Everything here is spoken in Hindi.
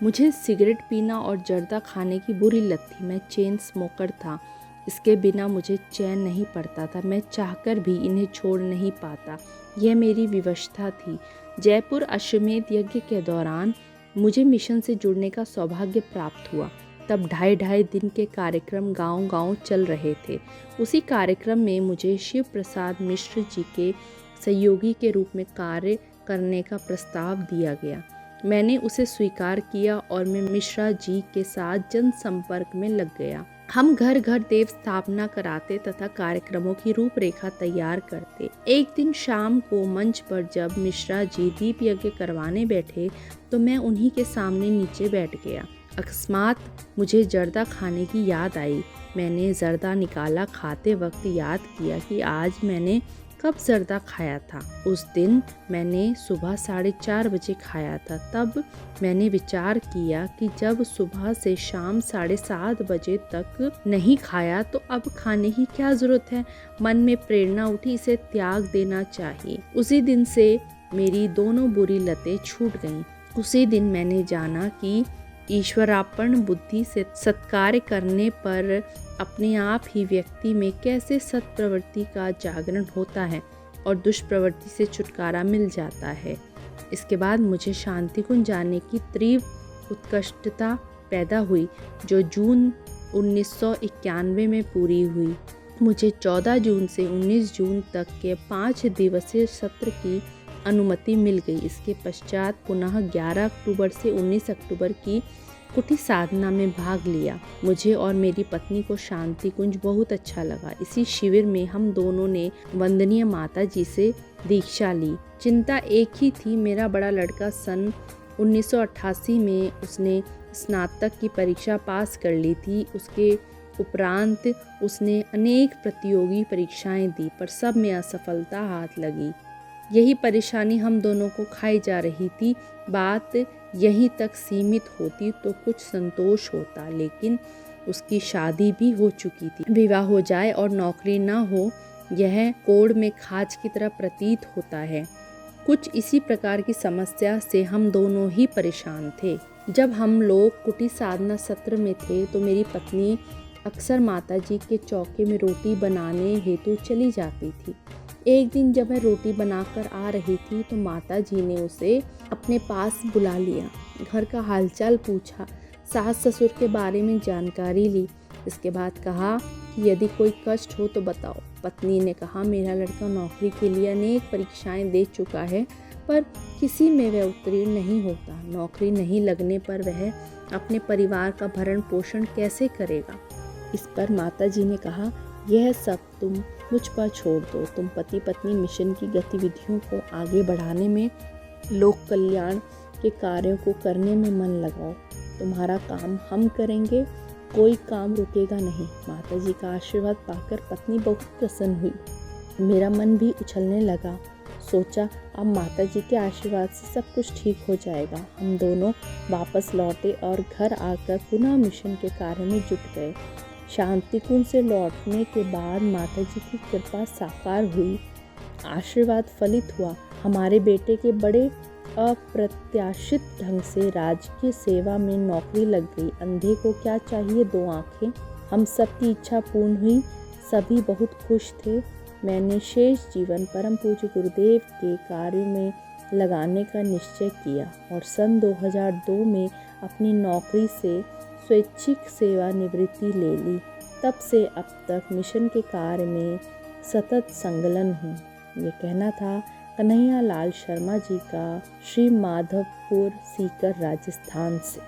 मुझे सिगरेट पीना और जर्दा खाने की बुरी लत थी। मैं चेन स्मोकर था। इसके बिना मुझे चैन नहीं पड़ता था। मैं चाहकर भी इन्हें छोड़ नहीं पाता। यह मेरी विवशता थी। जयपुर अश्वमेध यज्ञ के दौरान मुझे मिशन से जुड़ने का सौभाग्य प्राप्त हुआ। तब 2.5 दिन के कार्यक्रम गांव-गांव चल रहे थे। उसी कार्यक्रम में मुझे शिव प्रसाद मिश्र जी के सहयोगी के रूप में कार्य करने का प्रस्ताव दिया गया। मैंने उसे स्वीकार किया और मैं मिश्रा जी के साथ जनसंपर्क में लग गया। हम घर घर देव स्थापना कराते तथा कार्यक्रमों की रूपरेखा तैयार करते। एक दिन शाम को मंच पर जब मिश्रा जी दीप यज्ञ करवाने बैठे तो मैं उन्हीं के सामने नीचे बैठ गया। अकस्मात मुझे जर्दा खाने की याद आई। मैंने जर्दा निकाला। खाते वक्त याद किया कि आज मैंने कब जर्दा खाया था। उस दिन मैंने सुबह 4:30 बजे खाया था। तब मैंने विचार किया कि जब सुबह से शाम 7:30 बजे तक नहीं खाया तो अब खाने की क्या जरूरत है। मन में प्रेरणा उठी, इसे त्याग देना चाहिए। उसी दिन से मेरी दोनों बुरी लतें छूट गईं। उसी दिन मैंने जाना कि ईश्वरार्पण बुद्धि से सत्कार्य करने पर अपने आप ही व्यक्ति में कैसे सत्प्रवृत्ति का जागरण होता है और दुष्प्रवृत्ति से छुटकारा मिल जाता है। इसके बाद मुझे शांति कुंज जाने की तीव्र उत्कंठा पैदा हुई जो जून 1991 में पूरी हुई। मुझे 14 जून से 19 जून तक के 5 दिवसीय सत्र की अनुमति मिल गई। इसके पश्चात पुनः 11 अक्टूबर से 19 अक्टूबर की कुटी साधना में भाग लिया। मुझे और मेरी पत्नी को शांति कुंज बहुत अच्छा लगा। इसी शिविर में हम दोनों ने वंदनीय माता जी से दीक्षा ली। चिंता एक ही थी, मेरा बड़ा लड़का सन 1988 में उसने स्नातक की परीक्षा पास कर ली थी। उसके उपरांत उसने अनेक प्रतियोगी परीक्षाएं दी पर सब में असफलता हाथ लगी। यही परेशानी हम दोनों को खाई जा रही थी। बात यहीं तक सीमित होती तो कुछ संतोष होता, लेकिन उसकी शादी भी हो चुकी थी। विवाह हो जाए और नौकरी ना हो, यह कोड़ में खाज की तरह प्रतीत होता है। कुछ इसी प्रकार की समस्या से हम दोनों ही परेशान थे। जब हम लोग कुटी साधना सत्र में थे तो मेरी पत्नी अक्सर माता जी के चौके में रोटी बनाने हेतु चली जाती थी। एक दिन जब वह रोटी बनाकर आ रही थी तो माता जी ने उसे अपने पास बुला लिया। घर का हालचाल पूछा, सास ससुर के बारे में जानकारी ली। इसके बाद कहा कि यदि कोई कष्ट हो तो बताओ। पत्नी ने कहा, मेरा लड़का नौकरी के लिए अनेक परीक्षाएं दे चुका है पर किसी में वह उत्तीर्ण नहीं होता। नौकरी नहीं लगने पर वह अपने परिवार का भरण पोषण कैसे करेगा। इस पर माता जी ने कहा, यह सब तुम मुझ पर छोड़ दो। तुम पति पत्नी मिशन की गतिविधियों को आगे बढ़ाने में, लोक कल्याण के कार्यों को करने में मन लगाओ। तुम्हारा काम हम करेंगे, कोई काम रुकेगा नहीं। माता जी का आशीर्वाद पाकर पत्नी बहुत प्रसन्न हुई। मेरा मन भी उछलने लगा। सोचा अब माता जी के आशीर्वाद से सब कुछ ठीक हो जाएगा। हम दोनों वापस लौटे और घर आकर पुनः मिशन के कार्य में जुट गए। शांति कुंज से लौटने के बाद माता जी की कृपा साकार हुई, आशीर्वाद फलित हुआ। हमारे बेटे के बड़े अप्रत्याशित ढंग से राजकीय सेवा में नौकरी लग गई। अंधे को क्या चाहिए, 2 आँखें। हम सब की इच्छा पूर्ण हुई, सभी बहुत खुश थे। मैंने शेष जीवन परम पूज्य गुरुदेव के कार्य में लगाने का निश्चय किया और सन 2002 में अपनी नौकरी से स्वैच्छिक सेवानिवृत्ति ले ली। तब से अब तक मिशन के कार्य में सतत संलग्न हूँ। ये कहना था कन्हैया लाल शर्मा जी का, श्री माधवपुर सीकर, राजस्थान से।